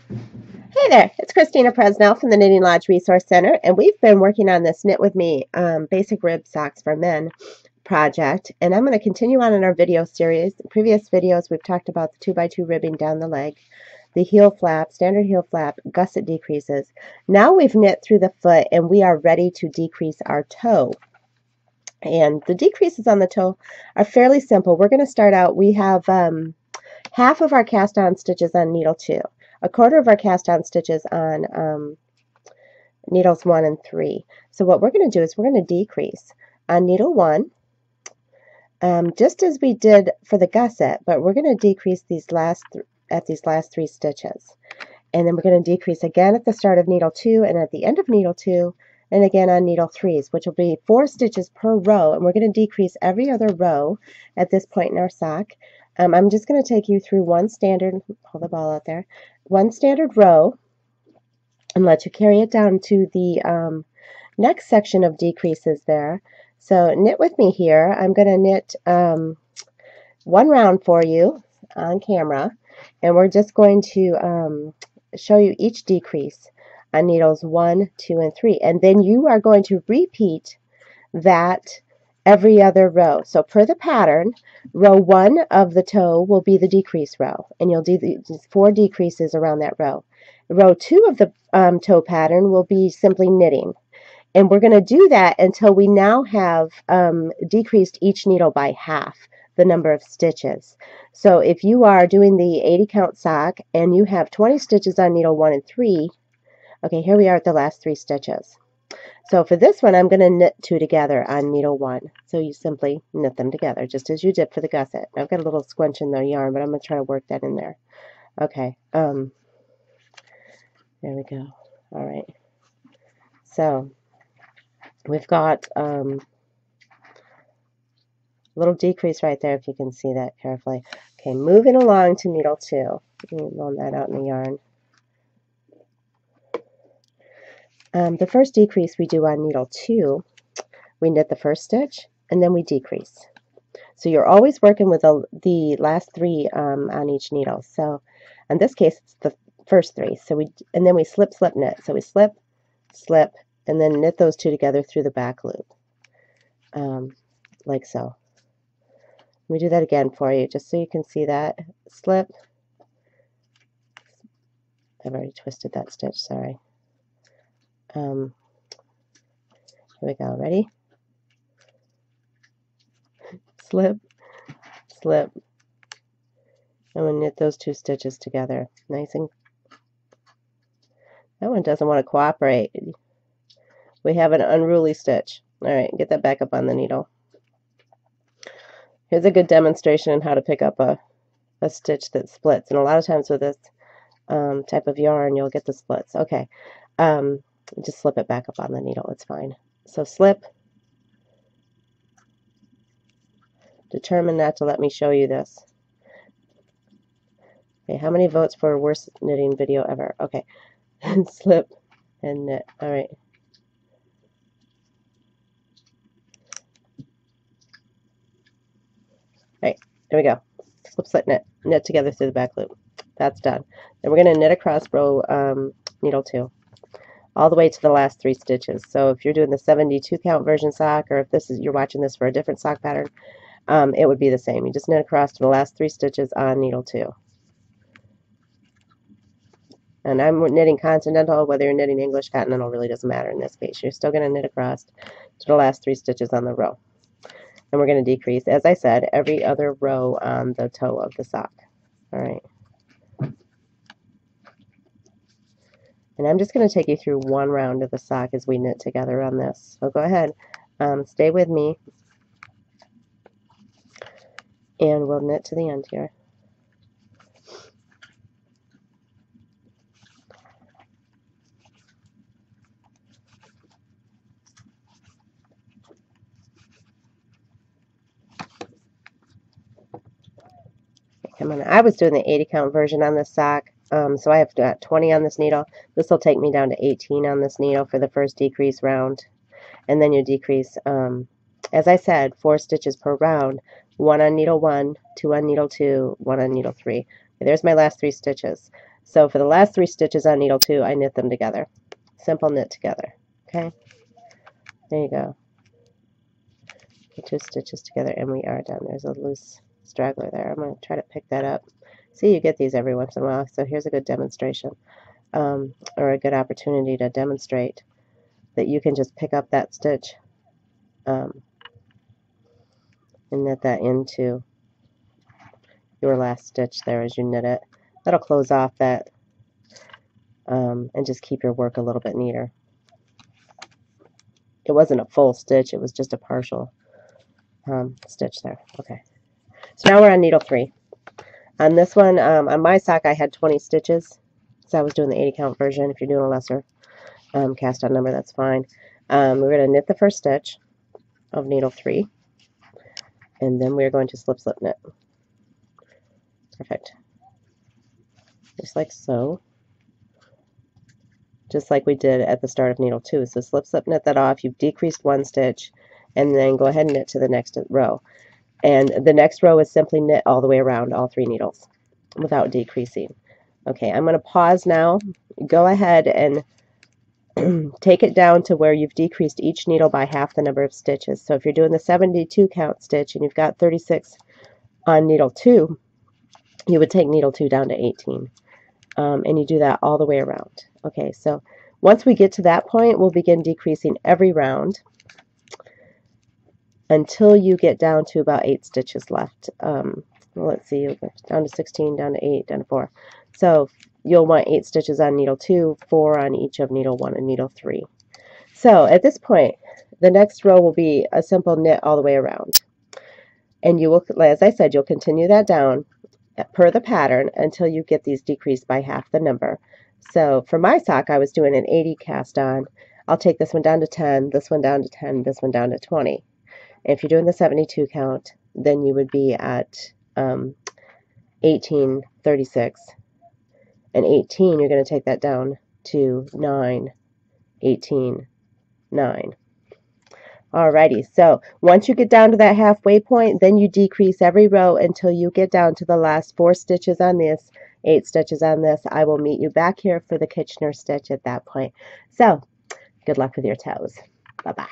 Hey there, it's Christina Presnell from the Knitting Lodge Resource Center, and we've been working on this Knit With Me Basic Rib Socks for Men project, and I'm going to continue on in our video series. In previous videos, we've talked about the 2x2 ribbing down the leg, the heel flap, standard heel flap, gusset decreases. Now we've knit through the foot, and we are ready to decrease our toe. And the decreases on the toe are fairly simple. We're going to start out, we have half of our cast on stitches on needle 2, a quarter of our cast on stitches on needles 1 and 3. So what we're going to do is we're going to decrease on needle 1, just as we did for the gusset, but we're going to decrease at these last 3 stitches. And then we're going to decrease again at the start of needle 2 and at the end of needle 2, and again on needle 3s, which will be 4 stitches per row, and we're going to decrease every other row at this point in our sock. I'm just going to take you through one standard, hold the ball out there, one standard row, and let you carry it down to the next section of decreases there. So knit with me here. I'm going to knit one round for you on camera, and we're just going to show you each decrease on needles 1, 2, and 3, and then you are going to repeat that every other row. So per the pattern, row 1 of the toe will be the decrease row, and you'll do these 4 decreases around that row. Row 2 of the toe pattern will be simply knitting, and we're going to do that until we now have decreased each needle by half the number of stitches. So if you are doing the 80 count sock and you have 20 stitches on needle 1 and 3, okay, here we are at the last 3 stitches. So for this one, I'm going to knit 2 together on needle 1. So you simply knit them together, just as you did for the gusset. I've got a little squinch in the yarn, but I'm going to try to work that in there. Okay, there we go. All right. So we've got a little decrease right there, if you can see that carefully. Okay, moving along to needle 2. Let me loan that out in the yarn. The first decrease we do on needle 2, we knit the first stitch and then we decrease. So you're always working with the last 3 on each needle. So in this case, it's the first 3. So and then we slip, slip, knit. So we slip, slip, and then knit those 2 together through the back loop, like so. Let me do that again for you, just so you can see that. Slip. I've already twisted that stitch, sorry. Here we go, ready? Slip, slip, and we'll knit those 2 stitches together. Nice and... That one doesn't want to cooperate. We have an unruly stitch. All right, get that back up on the needle. Here's a good demonstration on how to pick up a stitch that splits. And a lot of times with this type of yarn, you'll get the splits. Okay, just slip it back up on the needle. It's fine. So slip. Determined not to let me show you this. Okay, how many votes for worst knitting video ever? Okay, slip and knit. All right. All right, there we go. Slip, slip, knit. Knit together through the back loop. That's done. Then we're going to knit across row needle 2 all the way to the last 3 stitches. So if you're doing the 72 count version sock, or if you're watching this for a different sock pattern, it would be the same. You just knit across to the last 3 stitches on needle 2. And I'm knitting continental. Whether you're knitting English continental really doesn't matter in this case. You're still going to knit across to the last 3 stitches on the row. And we're going to decrease, as I said, every other row on the toe of the sock. All right. And I'm just going to take you through one round of the sock as we knit together on this. So go ahead, stay with me, and we'll knit to the end here. Come on. I was doing the 80 count version on this sock, so I have got 20 on this needle. This will take me down to 18 on this needle for the first decrease round, and then you decrease, as I said, 4 stitches per round, 1 on needle 1, 2 on needle 2, 1 on needle 3. Okay, there's my last 3 stitches. So for the last 3 stitches on needle 2, I knit them together. Simple knit together. Okay, there you go. The 2 stitches together, and we are done. There's a loose straggler there. I'm going to try to pick that up. See, you get these every once in a while, so here's a good demonstration, or a good opportunity to demonstrate that you can just pick up that stitch and knit that into your last stitch there as you knit it. That'll close off that and just keep your work a little bit neater. It wasn't a full stitch, it was just a partial stitch there. Okay, so now we're on needle 3. On this one, on my sock, I had 20 stitches, so I was doing the 80 count version. If you're doing a lesser cast on number, that's fine. We're going to knit the first stitch of needle 3, and then we're going to slip slip knit. Perfect. Just like so. Just like we did at the start of needle 2. So slip slip knit that off. You've decreased 1 stitch, and then go ahead and knit to the next row. And the next row is simply knit all the way around all 3 needles without decreasing. Okay, I'm going to pause now. Go ahead and take it down to where you've decreased each needle by half the number of stitches. So if you're doing the 72 count stitch and you've got 36 on needle 2, you would take needle 2 down to 18. And you do that all the way around. Okay, so once we get to that point, we'll begin decreasing every round until you get down to about 8 stitches left. Let's see, you'll go down to 16, down to 8, down to 4. So you'll want 8 stitches on needle 2, 4 on each of needle 1 and needle 3. So at this point, the next row will be a simple knit all the way around. And you will, as I said, you'll continue that down per the pattern until you get these decreased by half the number. So for my sock, I was doing an 80 cast on. I'll take this one down to 10, this one down to 10, this one down to 20. If you're doing the 72 count, then you would be at 18, 36, and 18, you're going to take that down to 9, 18, 9. Alrighty, so once you get down to that halfway point, then you decrease every row until you get down to the last 4 stitches on this, 8 stitches on this. I will meet you back here for the Kitchener stitch at that point. So, good luck with your toes. Bye-bye.